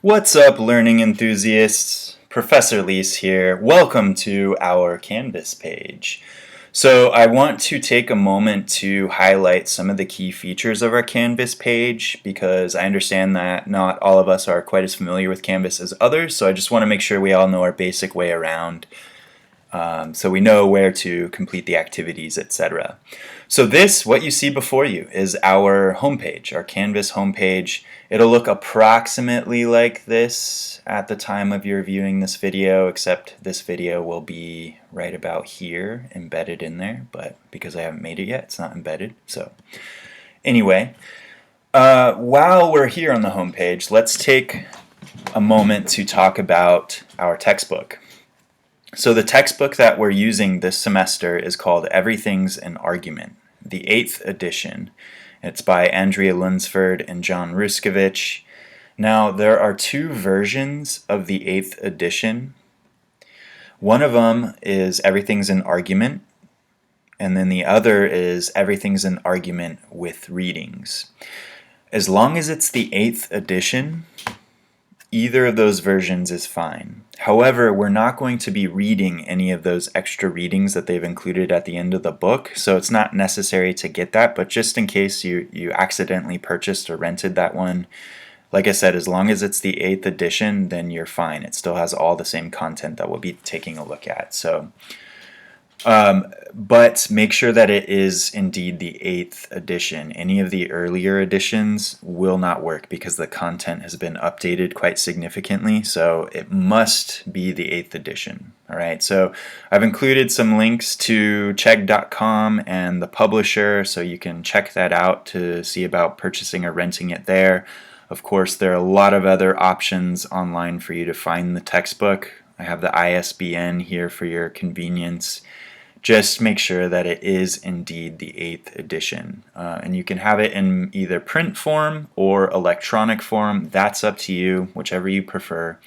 What's up, learning enthusiasts? Professor Leis here. Welcome to our Canvas page. So I want to take a moment to highlight some of the key features of our Canvas page because I understand that not all of us are quite as familiar with Canvas as others, so I just want to make sure we all know our basic way around so we know where to complete the activities, etc. So this, what you see before you, is our homepage, our Canvas homepage. It'll look approximately like this at the time of your viewing this video, except this video will be right about here, embedded in there, but because I haven't made it yet, it's not embedded. So anyway, while we're here on the homepage, let's take a moment to talk about our textbook. So the textbook that we're using this semester is called Everything's an Argument, the 8th edition. It's by Andrea Lunsford and John Ruskovich. Now, there are two versions of the 8th edition. One of them is Everything's an Argument, and then the other is Everything's an Argument with readings. As long as it's the 8th edition, either of those versions is fine. However, we're not going to be reading any of those extra readings that they've included at the end of the book, so it's not necessary to get that, but just in case you accidentally purchased or rented that one, like I said, as long as it's the 8th edition, then you're fine. It still has all the same content that we'll be taking a look at. But make sure that it is indeed the 8th edition. Any of the earlier editions will not work because the content has been updated quite significantly, so it must be the 8th edition. Alright, so I've included some links to chegg.com and the publisher, so you can check that out to see about purchasing or renting it there. Of course, there are a lot of other options online for you to find the textbook. I have the ISBN here for your convenience. Just make sure that it is indeed the 8th edition. And you can have it in either print form or electronic form. That's up to you, whichever you prefer.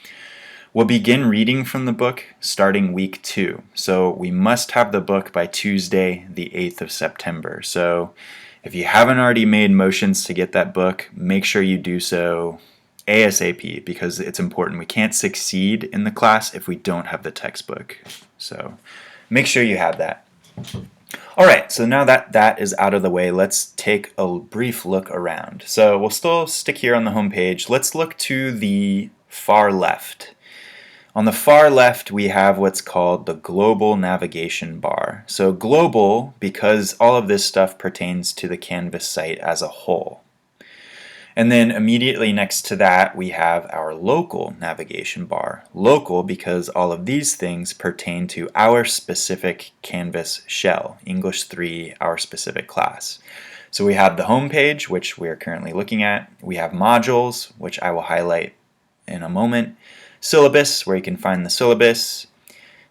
We'll begin reading from the book starting week 2. So we must have the book by Tuesday, the 8th of September. So if you haven't already made motions to get that book, make sure you do so ASAP because it's important. We can't succeed in the class if we don't have the textbook. So make sure you have that. Alright, so now that that is out of the way, let's take a brief look around. So we'll still stick here on the home page. Let's look to the far left. On the far left, we have what's called the global navigation bar. So global because all of this stuff pertains to the Canvas site as a whole. And then immediately next to that, we have our local navigation bar. Local because all of these things pertain to our specific Canvas shell, English 3, our specific class. So we have the home page, which we are currently looking at. We have modules, which I will highlight in a moment. Syllabus, where you can find the syllabus.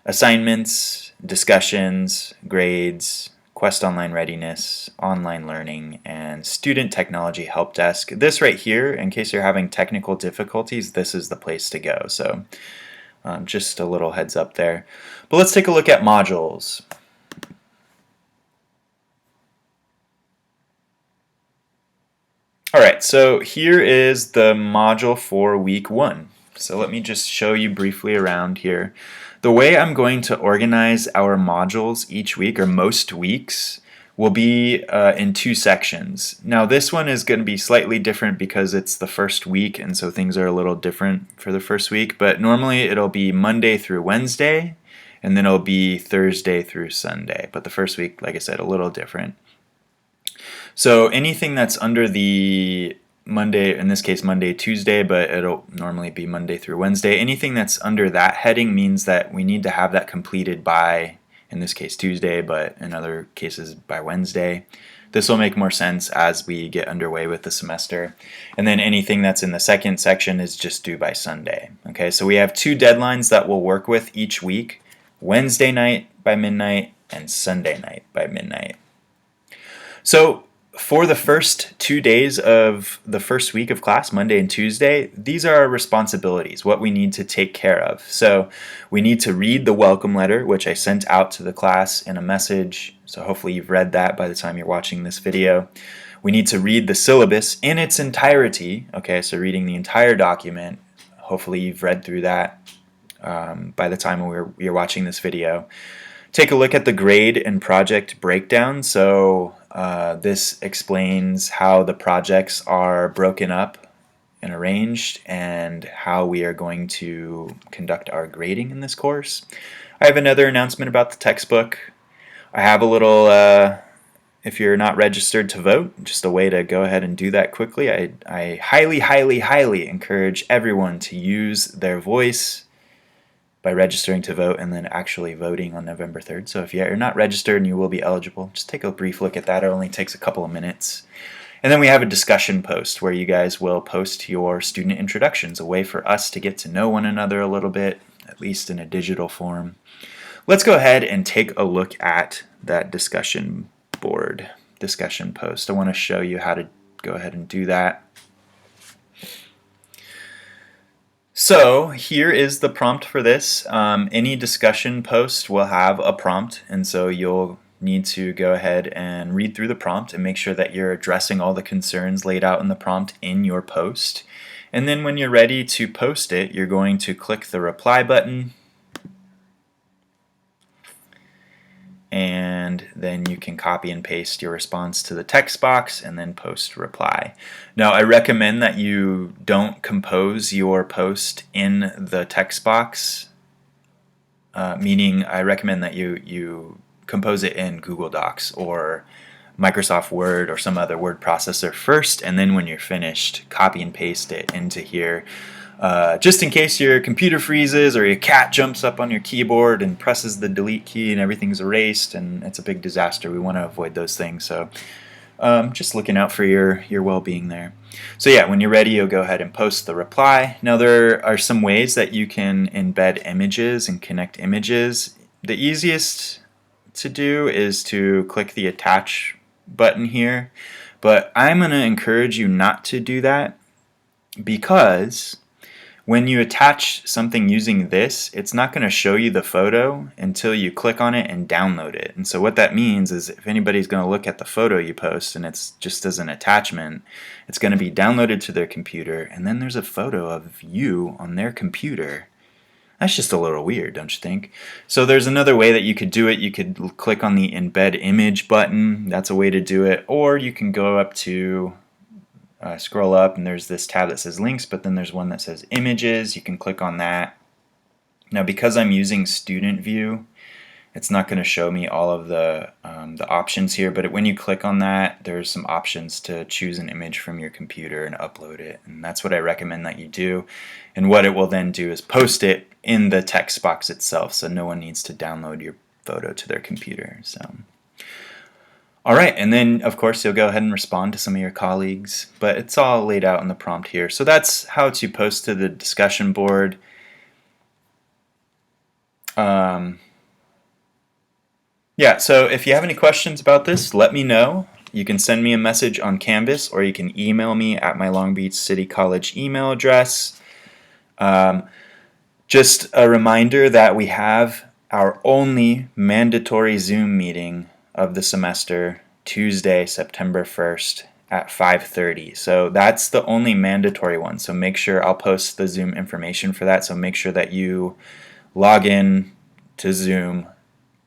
Assignments, discussions, grades, Quest Online Readiness, Online Learning, and Student Technology Help Desk. This right here, in case you're having technical difficulties, this is the place to go. So just a little heads up there. But let's take a look at modules. Alright, so here is the module for week 1. So let me just show you briefly around here. The way I'm going to organize our modules each week, or most weeks, will be in 2 sections. Now this one is going to be slightly different because it's the first week, and so things are a little different for the first week, but normally it'll be Monday through Wednesday, and then it'll be Thursday through Sunday. But the first week, like I said, a little different. So anything that's under the Monday, in this case Monday, Tuesday, but it'll normally be Monday through Wednesday. Anything that's under that heading means that we need to have that completed by, in this case Tuesday, but in other cases by Wednesday. This will make more sense as we get underway with the semester. And then anything that's in the second section is just due by Sunday. Okay, so we have 2 deadlines that we'll work with each week, Wednesday night by midnight and Sunday night by midnight. So for the first 2 days of the first week of class, Monday and Tuesday, these are our responsibilities, what we need to take care of. So we need to read the welcome letter, which I sent out to the class in a message. So hopefully you've read that by the time you're watching this video. We need to read the syllabus in its entirety. Okay, so reading the entire document, Hopefully you've read through that by the time you're watching this video. Take a look at the grade and project breakdown. So this explains how the projects are broken up and arranged and how we are going to conduct our grading in this course. I have another announcement about the textbook. I have a little, if you're not registered to vote, just a way to go ahead and do that quickly. I highly, highly, highly encourage everyone to use their voice by registering to vote and then actually voting on November 3rd. So if you're not registered and you will be eligible, just take a brief look at that. It only takes a couple of minutes. And then we have a discussion post where you guys will post your student introductions, a way for us to get to know one another a little bit, at least in a digital form. Let's go ahead and take a look at that discussion board, discussion post. I want to show you how to go ahead and do that. So here is the prompt for this. Any discussion post will have a prompt, and so you'll need to go ahead and read through the prompt and make sure that you're addressing all the concerns laid out in the prompt in your post. And then when you're ready to post it, you're going to click the reply button, and then you can copy and paste your response to the text box and then post reply. Now I recommend that you don't compose your post in the text box, meaning I recommend that you compose it in Google Docs or Microsoft Word or some other word processor first, and then when you're finished, copy and paste it into here. Just in case your computer freezes or your cat jumps up on your keyboard and presses the delete key and everything's erased and it's a big disaster. We want to avoid those things. So just looking out for your well-being there. So yeah, when you're ready, you'll go ahead and post the reply. Now there are some ways that you can embed images and connect images. The easiest to do is to click the attach button here, but I'm going to encourage you not to do that, because when you attach something using this, it's not going to show you the photo until you click on it and download it. And so what that means is if anybody's going to look at the photo you post and it's just as an attachment, it's going to be downloaded to their computer, and then there's a photo of you on their computer. That's just a little weird, don't you think? So there's another way that you could do it. You could click on the embed image button. That's a way to do it. Or you can go up to scroll up and there's this tab that says links, but then there's one that says images. You can click on that. Now because I'm using student view, it's not going to show me all of the options here, but when you click on that, there's some options to choose an image from your computer and upload it, and that's what I recommend that you do. And what it will then do is post it in the text box itself, so no one needs to download your photo to their computer. So alright, and then of course you'll go ahead and respond to some of your colleagues, but it's all laid out in the prompt here. So that's how to post to the discussion board. Yeah, so if you have any questions about this, let me know. You can send me a message on Canvas, or you can email me at my Long Beach City College email address. Just a reminder that we have our only mandatory Zoom meeting of the semester, Tuesday, September 1st at 5:30. So that's the only mandatory one. So make sure, I'll post the Zoom information for that, so make sure that you log in to Zoom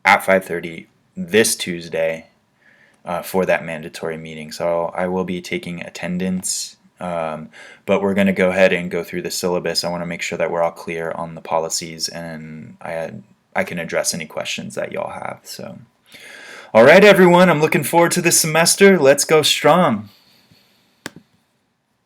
at 5:30 this Tuesday for that mandatory meeting. So I will be taking attendance, but we're going to go ahead and go through the syllabus. I want to make sure that we're all clear on the policies, and I can address any questions that y'all have. So, all right, everyone, I'm looking forward to this semester. Let's go strong.